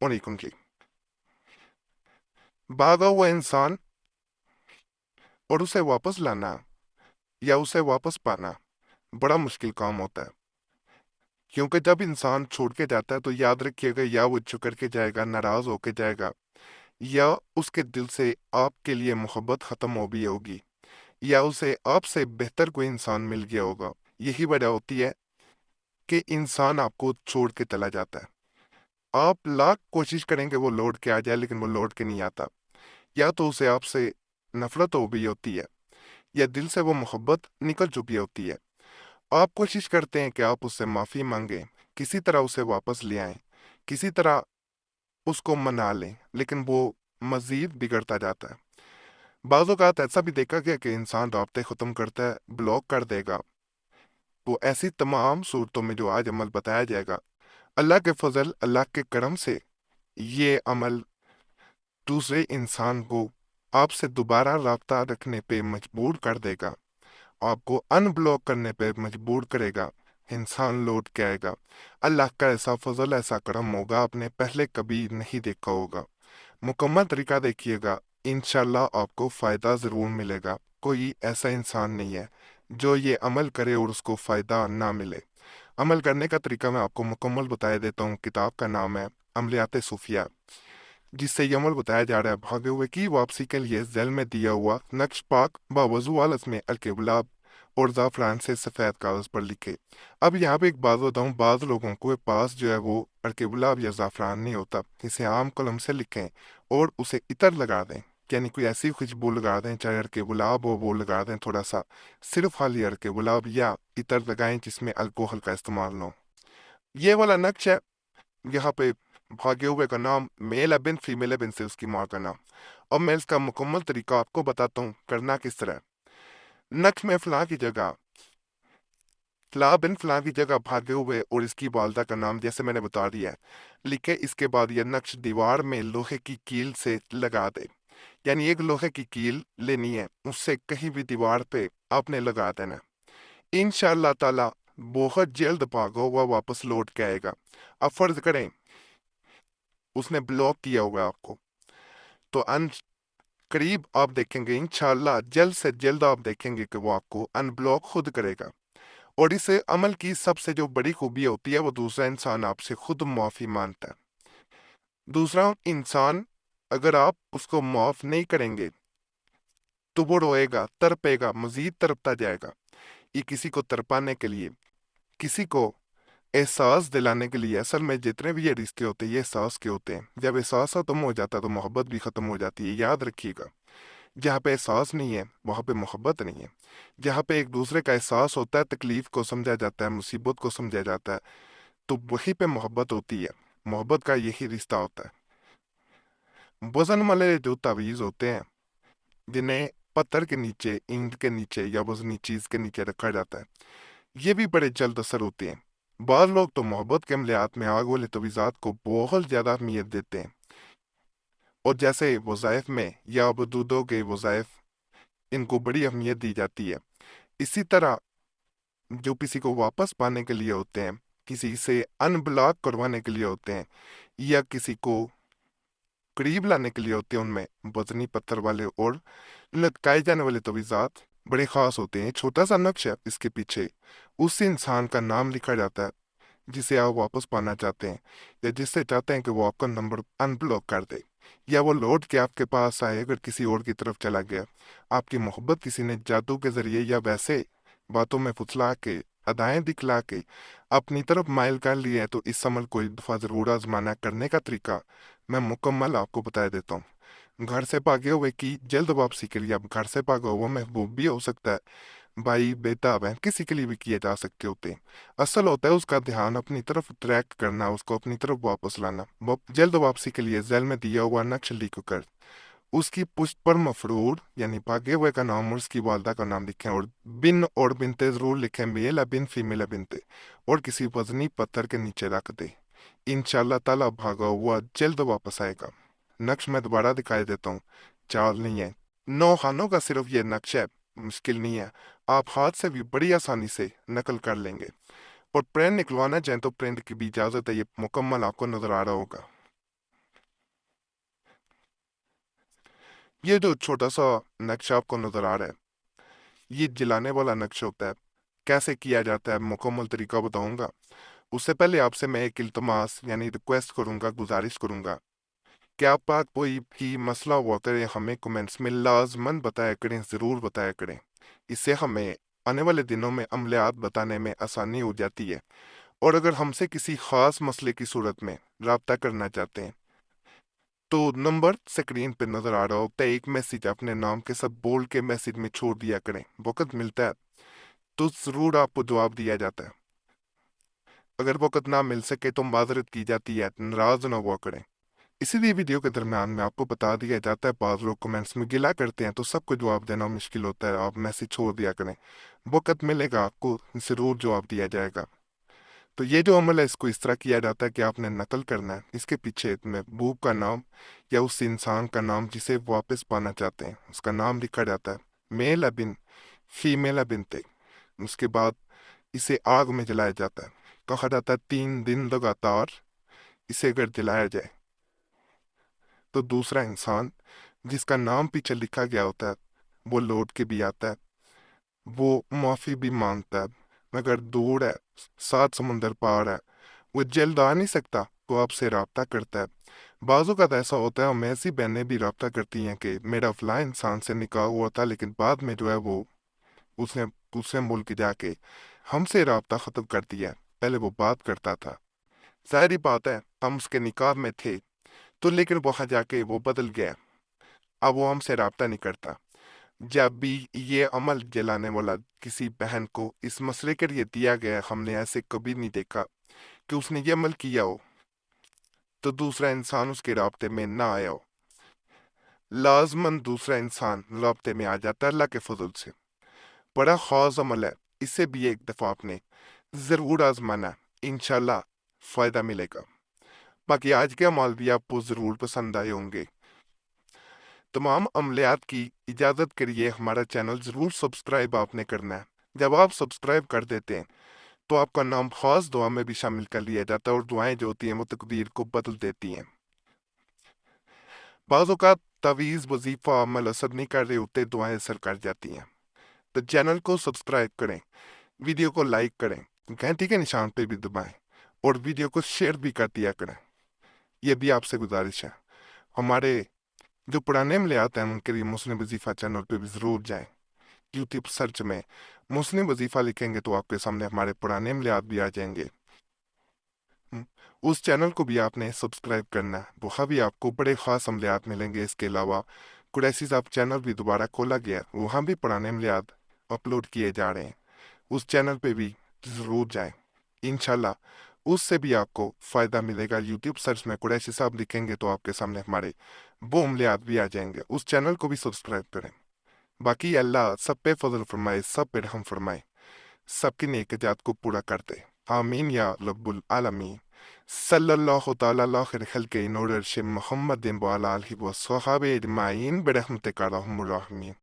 वनीकुम जी। भागा हुआ इंसान और उसे वापस लाना या उसे वापस पाना बड़ा मुश्किल काम होता है, क्योंकि जब इंसान छोड़ के जाता है तो याद रखिएगा, या वो चुकर के जाएगा, नाराज होके जाएगा, या उसके दिल से आपके लिए मोहब्बत खत्म हो गई होगी, या उसे आपसे बेहतर कोई इंसान मिल गया होगा। यही वजह होती है कि इंसान आपको छोड़ के चला जाता है। आप लाख कोशिश करेंगे वो लौट के आ जाए, लेकिन वो लौट के नहीं आता। या तो उसे आपसे नफरत हो गई होती है, या दिल से वो मोहब्बत निकल चुकी होती है। आप कोशिश करते हैं कि आप उससे माफ़ी मांगें, किसी तरह उसे वापस ले आएं, किसी तरह उसको मना लें, लेकिन वो मज़ीद बिगड़ता जाता है। बाज़ औक़ात ऐसा भी देखा गया कि इंसान राब्ते ख़त्म करता है, ब्लॉक कर देगा। वो ऐसी तमाम सूरतों में जो आज अमल बताया जाएगा, अल्लाह के फजल, अल्लाह के करम से ये अमल दूसरे इंसान को आपसे दोबारा राब्ता रखने पे मजबूर कर देगा, आपको अनब्लॉक करने पे मजबूर करेगा। इंसान लौट के आएगा। अल्लाह का ऐसा फजल, ऐसा करम होगा आपने पहले कभी नहीं देखा होगा। मुकम्मल तरीका देखिएगा, इंशाल्लाह आपको फ़ायदा ज़रूर मिलेगा। कोई ऐसा इंसान नहीं है जो ये अमल करे और उसको फ़ायदा ना मिले। अमल करने का तरीका मैं आपको मुकम्मल बता देता हूँ। किताब का नाम है अमलियात सूफिया, जिससे ये अमल बताया जा रहा है भागे हुए की वापसी के लिए जेल में दिया हुआ नक्श पाक बावजू वालस में अलकेबुलाब और ज़ाफ़रान से सफ़ेद कागज़ पर लिखे। अब यहाँ पे एक बात बताऊँ, बाज़ लोगों को पास जो है वो अलकेबुलाब या ज़ाफ़रान नहीं होता। इसे आम कलम से लिखें और उसे इतर लगा दें, यानी कोई ऐसी खुशबू लगा दें, चाहे अलकेबुलाब हो वो लगा दें थोड़ा सा। सिर्फ खाली अलकेबुलाब या इतर लगाएं जिसमें अल्कोहल का इस्तेमाल ना हो। ये वाला नक्श है। यहाँ पे भागे हुए का नाम मेल है बिन, फीमेल है बिन से उसकी माँ का नाम। अब मैं इसका मुकम्मल तरीका आपको बताता हूँ करना किस तरह है। नक्श में फलां की जगह, फलां बिन फलां की जगह भागे हुए और इसकी वालदा का नाम जैसे मैंने बता दिया है लिखे। इसके बाद यह नक्श दीवार में लोहे की कील से लगा दे, यानी एक लोहे की कील लेनी है, उससे कहीं भी दीवार पे आपने लगा देना। इंशाअल्लाह ताला बहुत जल्द भागा हुआ वापस लौट के आएगा। अब फर्ज करें उसने ब्लॉक किया हुआ आपको, तो अन करीब आप देखेंगे इंशाअल्लाह जल्द से जल्द आप देखेंगे कि वो आपको अनब्लॉक खुद करेगा। और इस अमल की सबसे जो बड़ी खूबी होती है वो दूसरा इंसान आपसे खुद माफ़ी मांगता है। दूसरा इंसान अगर आप उसको माफ़ नहीं करेंगे तो वो रोएगा, तड़पेगा, मजीद तड़पता जाएगा। ये किसी को तड़पाने के लिए, किसी को एहसास दिलाने के लिए, असल में जितने भी ये रिश्ते होते हैं ये एहसास के होते हैं। जब एहसास खत्म हो जाता है तो मोहब्बत भी खत्म हो जाती है। याद रखिएगा, जहाँ पे एहसास नहीं है वहाँ पे मोहब्बत नहीं है। जहाँ पे एक दूसरे का एहसास होता है, तकलीफ को समझा जाता है, मुसीबत को समझा जाता है, तो वहीं पे मोहब्बत होती है। मोहब्बत का यही रिश्ता होता है। वजन वाले जो तावीज़ होते हैं, जिन्हें पत्थर के नीचे, ईंट के नीचे या वजनी चीज़ के नीचे रखा जाता है, ये भी बड़े जल्द असर होते हैं। बाद लोग तो मोहब्बत के अमलियात में आग वाले तवीज़ात को बहुत ज़्यादा अहमियत देते हैं, और जैसे वज़ाइफ में या वदूदों के वज़ाइफ, इनको बड़ी अहमियत दी जाती है। इसी तरह जो किसी को वापस पाने के लिए होते हैं, किसी से अनब्लॉक करवाने के लिए होते हैं, या किसी को करीब लाने के लिए होते हैं, उनमें वजनी पत्थर वाले और लटकाए जाने वाले तवीज़ात बड़े ख़ास होते हैं। छोटा सा नक्श है, इसके पीछे उस इंसान का नाम लिखा जाता है जिसे आप वापस पाना चाहते हैं, या जिससे चाहते हैं कि वो आपका नंबर अनब्लॉक कर दे, या वो लौट के आपके पास आए अगर किसी और की तरफ चला गया। आपकी मोहब्बत किसी ने जादू के जरिए या वैसे बातों में फुसला के, अदाएं दिखला के अपनी तरफ माइल कर लिए हैं, तो इस अमल को एक दफ़ा ज़रूर आजमाना। करने का तरीका मैं मुकम्मल आपको बता देता हूँ। घर से भागे हुए की जल्द वापसी के लिए, अब घर से भागा हुआ महबूब भी हो सकता है, भाई बेटा बहन किसी के लिए भी किए जा सकते होते हैं। असल होता है उसका ध्यान अपनी तरफ ट्रैक करना, उसको अपनी तरफ वापस लाना। वो जल्द वापसी के लिए जेल में दिया हुआ नक्श लिख कर उसकी पुष्ट पर मफरूर, यानी भागे हुए का नाम और उसकी वालदा का नाम लिखें, और बिन और बिनते जरूर लिखें, मेल है बिन, फीमेल है बिनते, और किसी वजनी पत्थर के नीचे रख दे। इंशाल्लाह ताला भागा हुआ जल्द वापस आएगा। नक्श मैं दोबारा दिखाई देता हूँ, चाल नहीं है, 9 खानों का सिर्फ ये नक्श है, मुश्किल नहीं है। आप हाथ से भी बड़ी आसानी से नकल कर लेंगे। और प्रिंट निकलवाना चाहें तो प्रिंट की भी इजाज़त है, ये मुकम्मल आपको नजर आ रहा होगा। یہ جو چھوٹا سا نقشہ آپ کو نظر آ رہا ہے، یہ جلانے والا نقشہ ہوتا ہے۔ کیسے کیا جاتا ہے مکمل طریقہ بتاؤں گا۔ اس سے پہلے آپ سے میں ایک التماس یعنی ریکویسٹ کروں گا، گزارش کروں گا کہ آپ بات کوئی بھی مسئلہ ہوا کرے ہمیں کومنٹس میں لازماً بتایا کریں، ضرور بتایا کریں۔ اس سے ہمیں آنے والے دنوں میں عملیات بتانے میں آسانی ہو جاتی ہے۔ اور اگر ہم سے کسی خاص مسئلے کی صورت میں رابطہ کرنا چاہتے ہیں تو نمبر سکرین پہ نظر آ رہا ہوتا ہے، ایک میسیج اپنے نام کے ساتھ بول کے میسیج میں چھوڑ دیا کریں۔ وقت ملتا ہے تو ضرور آپ کو جواب دیا جاتا ہے۔ اگر وقت نہ مل سکے تو معذرت کی جاتی ہے، ناراض نہ ہوا کریں۔ اسی لیے ویڈیو کے درمیان میں آپ کو بتا دیا جاتا ہے، بعض لوگ کمنٹس میں گلا کرتے ہیں تو سب کو جواب دینا مشکل ہوتا ہے، آپ میسیج چھوڑ دیا کریں۔ وقت ملے گا آپ کو ضرور جواب دیا جائے گا۔ تو یہ جو عمل ہے اس کو اس طرح کیا جاتا ہے کہ آپ نے نقل کرنا ہے، اس کے پیچھے محبوب کا نام یا اس انسان کا نام جسے واپس پانا چاہتے ہیں اس کا نام لکھا جاتا ہے، میل ابن، فیمیل ابنتے۔ اس کے بعد اسے آگ میں جلایا جاتا ہے۔ کہا جاتا ہے 3 دن لگاتار اسے اگر جلایا جائے تو دوسرا انسان جس کا نام پیچھے لکھا گیا ہوتا ہے وہ لوٹ کے بھی آتا ہے، وہ معافی بھی مانگتا ہے، مگر دور ہے، 7 سمندر پار ہے، وہ جلد آ نہیں سکتا، وہ آپ سے رابطہ کرتا ہے۔ بعض اوقات ایسا ہوتا ہے ہمیں ایسی بہنیں بھی رابطہ کرتی ہیں کہ میرا فلاں انسان سے نکاح ہوا تھا لیکن بعد میں جو ہے وہ اس نے دوسرے ملک جا کے ہم سے رابطہ ختم کر دیا، پہلے وہ بات کرتا تھا۔ ظاہری بات ہے ہم اس کے نکاح میں تھے تو لیکن وہاں جا کے وہ بدل گیا، اب وہ ہم سے رابطہ نہیں کرتا۔ جب بھی یہ عمل جلانے والا کسی بہن کو اس مسئلے کے لیے دیا گیا، ہم نے ایسے کبھی نہیں دیکھا کہ اس نے یہ عمل کیا ہو تو دوسرا انسان اس کے رابطے میں نہ آیا ہو۔ لازماً دوسرا انسان رابطے میں آ جاتا ہے اللہ کے فضل سے۔ بڑا خاص عمل ہے، اس سے بھی ایک دفعہ آپ نے ضرور آزمانا ہے، انشاءاللہ فائدہ ملے گا۔ باقی آج کے عمال بھی آپ کو ضرور پسند آئے ہوں گے۔ تمام عملیات کی اجازت کے لیے ہمارا چینل ضرور سبسکرائب آپ نے کرنا ہے۔ جب آپ سبسکرائب کر دیتے ہیں تو آپ کا نام خاص دعا میں بھی شامل کر لیا جاتا ہے، اور دعائیں جو ہوتی ہیں وہ تقدیر کو بدل دیتی ہیں۔ بعض اوقات تعویذ وظیفہ عمل اثر نہیں کر رہے ہوتے، دعائیں اثر کر جاتی ہیں۔ تو چینل کو سبسکرائب کریں، ویڈیو کو لائک کریں، گھنٹی کے نشان پہ بھی دبائیں، اور ویڈیو کو شیئر بھی کر دیا کریں۔ یہ بھی آپ سے گزارش ہے۔ ہمارے جو پرانے عملیات ہیں ان کے لیے مسلم وظیفہ چینل پہ بھی ضرور جائیں۔ یوٹیوب سرچ میں مسلم وظیفہ لکھیں گے تو آپ کے سامنے ہمارے پرانے عملیات بھی آ جائیں گے۔ اس چینل کو بھی آپ نے سبسکرائب کرنا ہے، وہاں بھی آپ کو بڑے خاص عملیات ملیں گے۔ اس کے علاوہ قریشی صاحب چینل بھی دوبارہ کھولا گیا ہے، وہاں بھی پرانے عملیات اپلوڈ کیے جا رہے ہیں، اس چینل پہ بھی ضرور جائیں۔ انشاءاللہ اس سے بھی آپ کو فائدہ ملے گا۔ یوٹیوب سرچ میں قریشی صاحب لکھیں گے تو آپ کے سامنے ہمارے وہ عملیات بھی آ جائیں گے۔ اس چینل کو بھی سبسکرائب کریں۔ باقی اللہ سب پہ فضل فرمائے، سب پہ رحم فرمائے، سب کی نیک جات کو پورا کر دے، آمین یا رب العالمین۔ صلی اللہ تعالی علی خیر خلق نور عرش محمد وعلی آلہ وصحبہ اجمعین برحمتک یا ارحم الراحمین۔